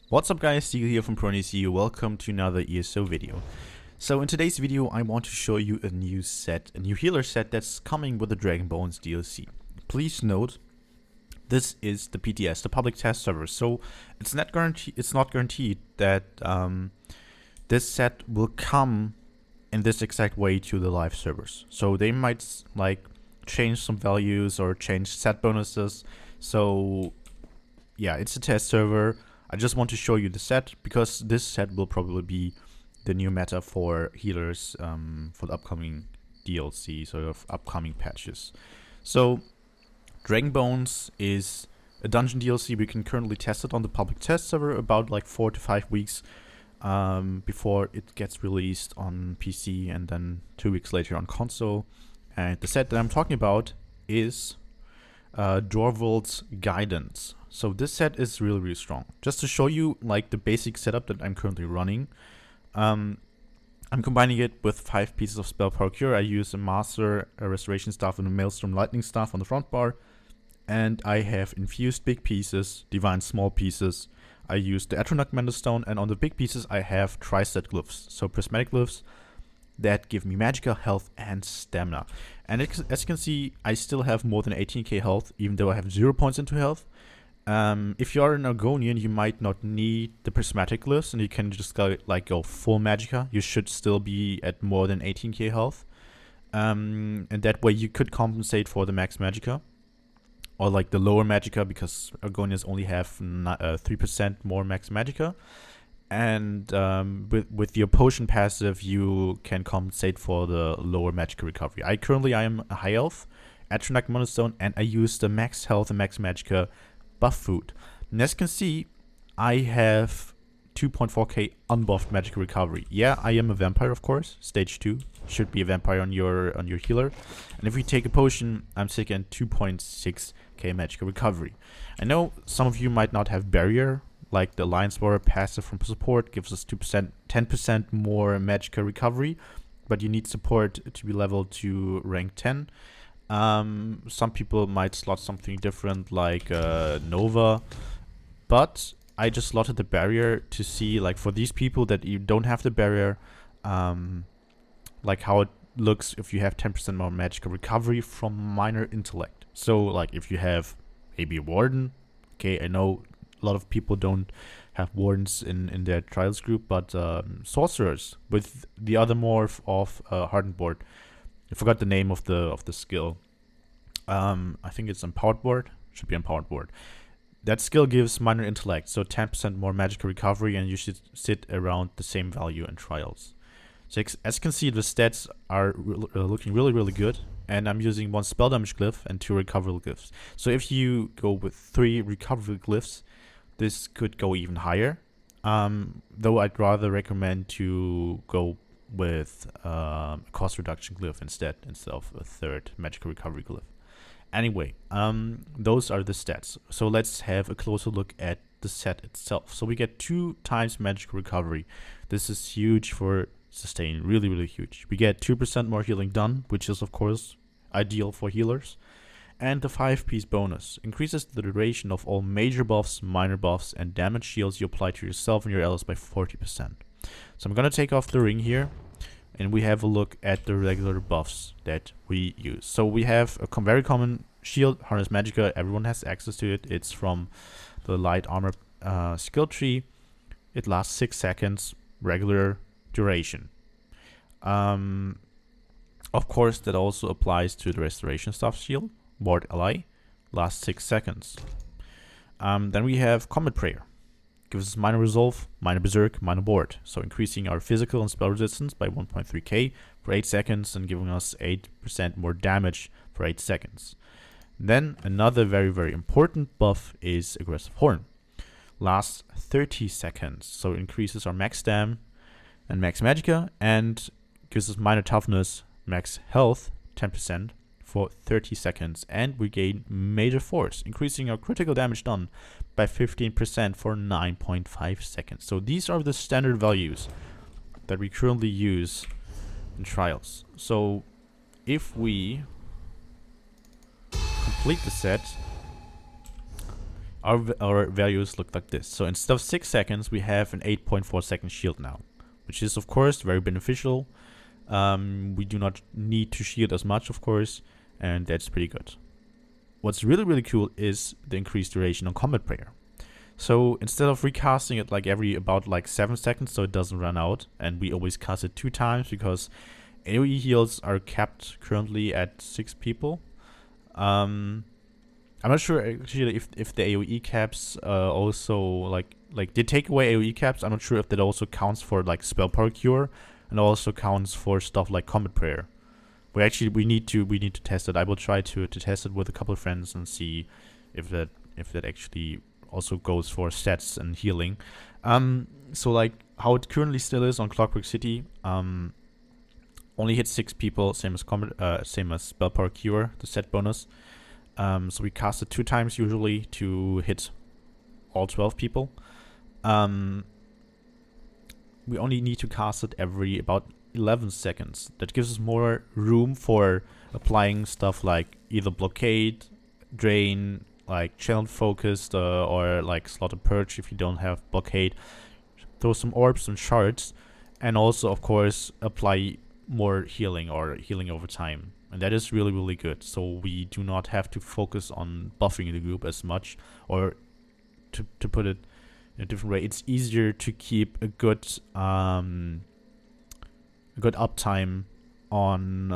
What's up guys, Steve here from ProNDC. Welcome to another ESO video. So in today's video I want to show you a new healer set that's coming with the Dragon Bones DLC. Please note, this is the PTS, the public test server, so it's not guaranteed that this set will come in this exact way to the live servers. So they might like change some values or change set bonuses. So yeah, it's a test server. I just want to show you the set because this set will probably be the new meta for healers for the upcoming DLC, sort of upcoming patches. So Dragon Bones is a dungeon DLC. We can currently test it on the public test server about like 4 to 5 weeks before it gets released on PC and then 2 weeks later on console. And the set that I'm talking about is Jorvuld's Guidance. So this set is really strong. Just to show you like the basic setup that I'm currently running, I'm combining it with 5 pieces of spell power cure. I use a master, a restoration staff, and a maelstrom lightning staff on the front bar, and I have infused big pieces, divine small pieces. I use the Atronach Mana Stone, and on the big pieces I have tri-set glyphs, so prismatic glyphs that give me magical health and stamina. And as you can see, I still have more than 18k health, even though I have 0 points into health. If you are an Argonian, you might not need the prismatic glyphs, and you can just go full magicka. You should still be at more than 18k health, and that way you could compensate for the max magicka, or like the lower magicka, because Argonians only have 3% more max magicka. And with your potion passive, you can compensate for the lower magicka recovery. I am a high elf, Atronach Mana Stone, and I use the max health and max magicka buff food. And as you can see, I have 2.4k unbuffed magic recovery. Yeah, I am a vampire, of course. Stage 2 should be a vampire on your healer. And if we take a potion, I'm taking 2.6k magic recovery. I know some of you might not have barrier, like the Alliance Warrior passive from support gives us 10% more magicka recovery, but you need support to be leveled to rank 10. Some people might slot something different like Nova, but I just slotted the barrier to see, like, for these people that you don't have the barrier, like how it looks if you have 10% more magical recovery from minor intellect. So like if you have maybe a warden, okay, I know a lot of people don't have wardens in their trials group, but sorcerers with the other morph of hardened board. I forgot the name of the skill. I think it's empowered board. Should be empowered board. That skill gives minor intellect, so 10% more magical recovery, and you should sit around the same value in trials. So as you can see, the stats are looking really good, and I'm using 1 spell damage glyph and 2 recoverable glyphs. So if you go with 3 recoverable glyphs, this could go even higher. Though I'd rather recommend to go with a cost reduction glyph instead of a 3rd magical recovery glyph. Anyway, those are the stats. So let's have a closer look at the set itself. So we get 2 times magical recovery. This is huge for sustain, really huge. We get 2% more healing done, which is of course ideal for healers. And the 5-piece bonus increases the duration of all major buffs, minor buffs, and damage shields you apply to yourself and your allies by 40%. So I'm gonna take off the ring here, and we have a look at the regular buffs that we use. So we have a very common shield, Harness Magicka. Everyone has access to it. It's from the light armor skill tree. It lasts 6 seconds, regular duration. Of course, that also applies to the restoration staff shield. Ward ally, lasts 6 seconds. Then we have Combat Prayer. Gives us minor resolve, minor berserk, minor board. So increasing our physical and spell resistance by 1.3k for 8 seconds and giving us 8% more damage for 8 seconds. Then another very important buff is Aggressive Horn. Lasts 30 seconds. So it increases our max stam and max magicka and gives us minor toughness, max health, 10%. For 30 seconds, and we gain major force, increasing our critical damage done by 15% for 9.5 seconds. So these are the standard values that we currently use in trials. So if we complete the set, our values look like this. So instead of 6 seconds, we have an 8.4 second shield now, which is of course very beneficial. We do not need to shield as much, of course, and that's pretty good. What's really cool is the increased duration on combat prayer. So instead of recasting it like every about like 7 seconds so it doesn't run out, and we always cast it 2 times because AoE heals are capped currently at 6 people. I'm not sure actually if the AoE caps also like they take away AoE caps. I'm not sure if that also counts for like spell power cure and also counts for stuff like combat prayer. We need to test it. I will try to test it with a couple of friends and see if that actually also goes for stats and healing. So like how it currently still is on Clockwork City, only hit 6 people, same as spell power cure, the set bonus. So we cast it 2 times usually to hit all 12 people. We only need to cast it every about 11 seconds. That gives us more room for applying stuff like either blockade, drain, like channel focused, or like slaughter purge if you don't have blockade. Throw some orbs and shards, and also of course apply more healing or healing over time. And that is really good. So we do not have to focus on buffing the group as much, or to put it in a different way, it's easier to keep a good uptime on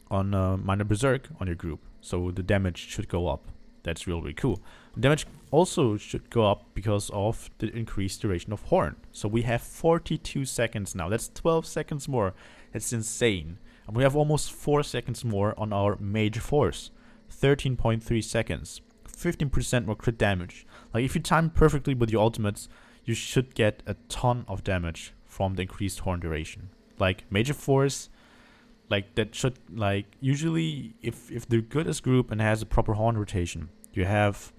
Minor Berserk on your group. So the damage should go up. That's really cool. Damage also should go up because of the increased duration of Horn. So we have 42 seconds now. That's 12 seconds more. That's insane. And we have almost 4 seconds more on our Major Force. 13.3 seconds. 15% more crit damage. Like if you time it perfectly with your ultimates, you should get a ton of damage from the increased Horn duration. Like Major Force, like that should, like usually if the goodest group and has a proper Horn rotation, you have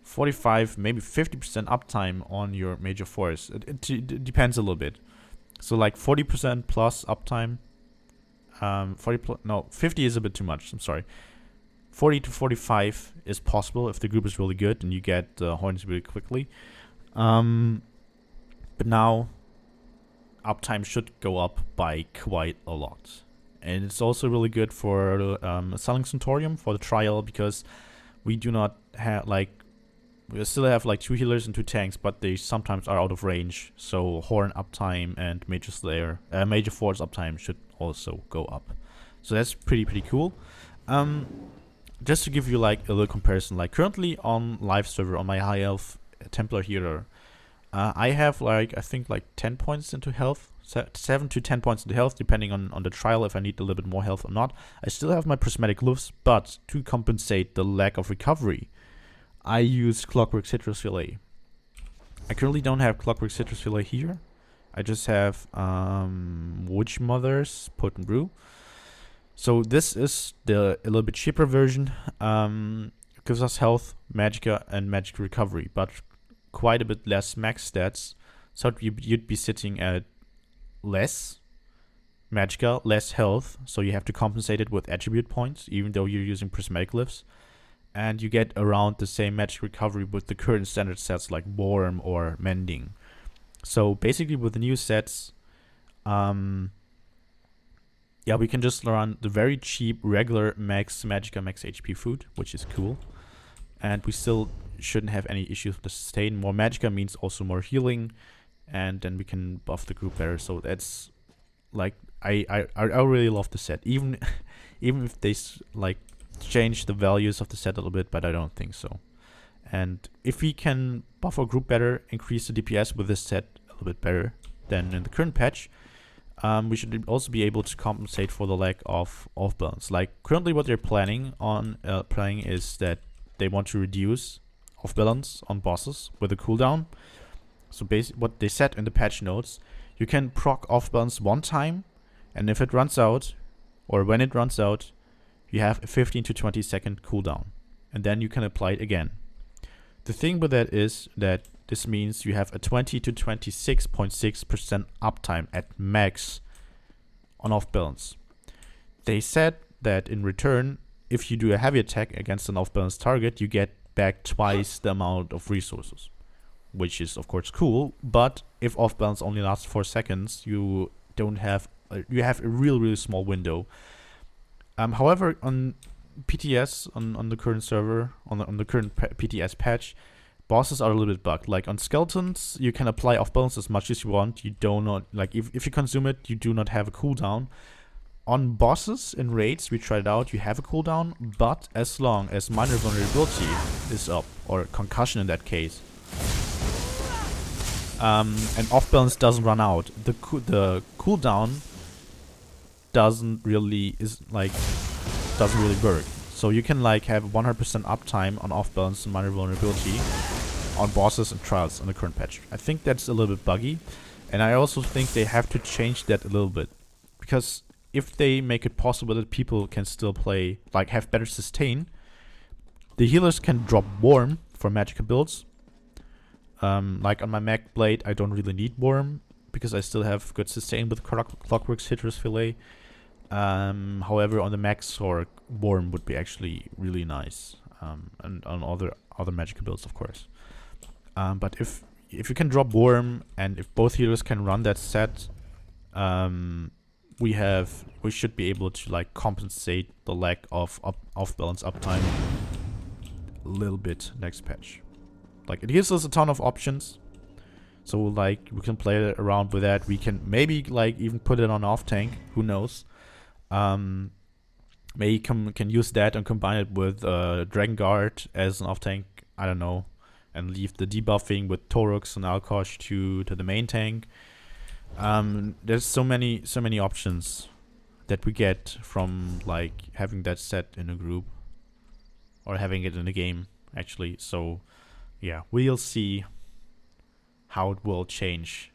45, maybe 50% uptime on your Major Force. It depends a little bit. So like 40% plus uptime. 50 is a bit too much. I'm sorry. 40 to 45 is possible if the group is really good and you get horns really quickly. But now uptime should go up by quite a lot. And it's also really good for Selling Centaurium for the trial, because we do not have we still have like 2 healers and 2 tanks, but they sometimes are out of range. So Horn uptime and Major Force uptime should also go up. So that's pretty cool. Just to give you like a little comparison, like currently on live server on my high health Templar healer, I have like I think like 10 points into health, 7 to 10 points into health, depending on the trial if I need a little bit more health or not. I still have my prismatic glyphs, but to compensate the lack of recovery, I use Clockwork Citrus Fillet. I currently don't have Clockwork Citrus Fillet here. I just have Witch Mother's Potent Brew. So this is the a little bit cheaper version. Gives us health, magicka, and magic recovery, but quite a bit less max stats. So you'd be sitting at less magicka, less health. So you have to compensate it with attribute points, even though you're using prismatic glyphs. And you get around the same magic recovery with the current standard sets like Warm or Mending. So basically with the new sets, we can just run the very cheap regular max magicka, max HP food, which is cool. And we still shouldn't have any issues with the sustain. More magicka means also more healing, and then we can buff the group better. So that's like I really love the set, even if they like change the values of the set a little bit, but I don't think so. And if we can buff our group better, increase the DPS with this set a little bit better than in the current patch, we should also be able to compensate for the lack of off balance. Like currently what they're planning on playing is that they want to reduce off balance on bosses with a cooldown. So basically what they said in the patch notes, you can proc off balance 1 time, and if it runs out, or when it runs out, you have a 15 to 20 second cooldown, and then you can apply it again. The thing with that is that this means you have a 20 to 26.6% uptime at max on off balance. They said that in return, if you do a heavy attack against an off balance target, you get back twice the amount of resources, which is of course cool. But if off balance only lasts 4 seconds, you don't have you have a really small window. However, on PTS, on the current server, on the current PTS patch, bosses are a little bit bugged. Like on skeletons, you can apply off balance as much as you want. You do not, like, if you consume it, you do not have a cooldown. On bosses in raids, we tried it out, you have a cooldown, but as long as minor vulnerability is up, or concussion in that case, and off balance doesn't run out, the cooldown doesn't really work. So you can like have 100% uptime on off balance and minor vulnerability on bosses and trials on the current patch. I think that's a little bit buggy, and I also think they have to change that a little bit, because if they make it possible that people can still play, like have better sustain, the healers can drop Worm for magical builds. Like on my Mag Blade, I don't really need Worm because I still have good sustain with Clockwork Citrus Fillet. However, on the Mag Sword, Worm would be actually really nice, and on other magical builds, of course. But if you can drop Worm and if both healers can run that set, we should be able to like compensate the lack of off balance uptime a little bit next patch. Like, it gives us a ton of options, so like we can play around with that. We can maybe like even put it on off tank, who knows. Maybe can use that and combine it with Dragon Guard as an off tank, I don't know, and leave the debuffing with Torux and Alkosh to the main tank. There's so many options that we get from like having that set in a group or having it in a game actually. So yeah, we'll see how it will change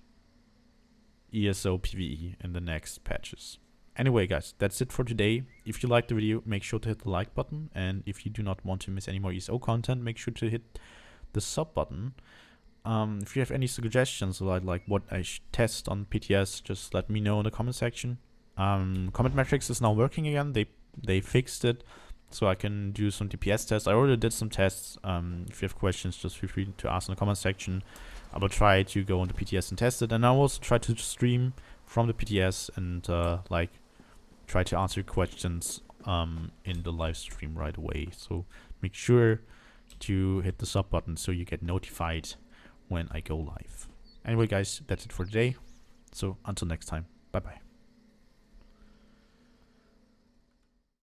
ESO PvE in the next patches. Anyway guys, that's it for today. If you liked the video, make sure to hit the like button, and if you do not want to miss any more ESO content, make sure to hit the sub button. If you have any suggestions like what I should test on PTS, just let me know in the comment section. Comment metrics is now working again. They fixed it, so I can do some DPS tests. I already did some tests. If you have questions, just feel free to ask in the comment section. I will try to go into PTS and test it, and I'll also try to stream from the PTS and like try to answer questions in the live stream right away. So make sure to hit the sub button so you get notified when I go live. Anyway guys, that's it for today. So until next time, bye bye.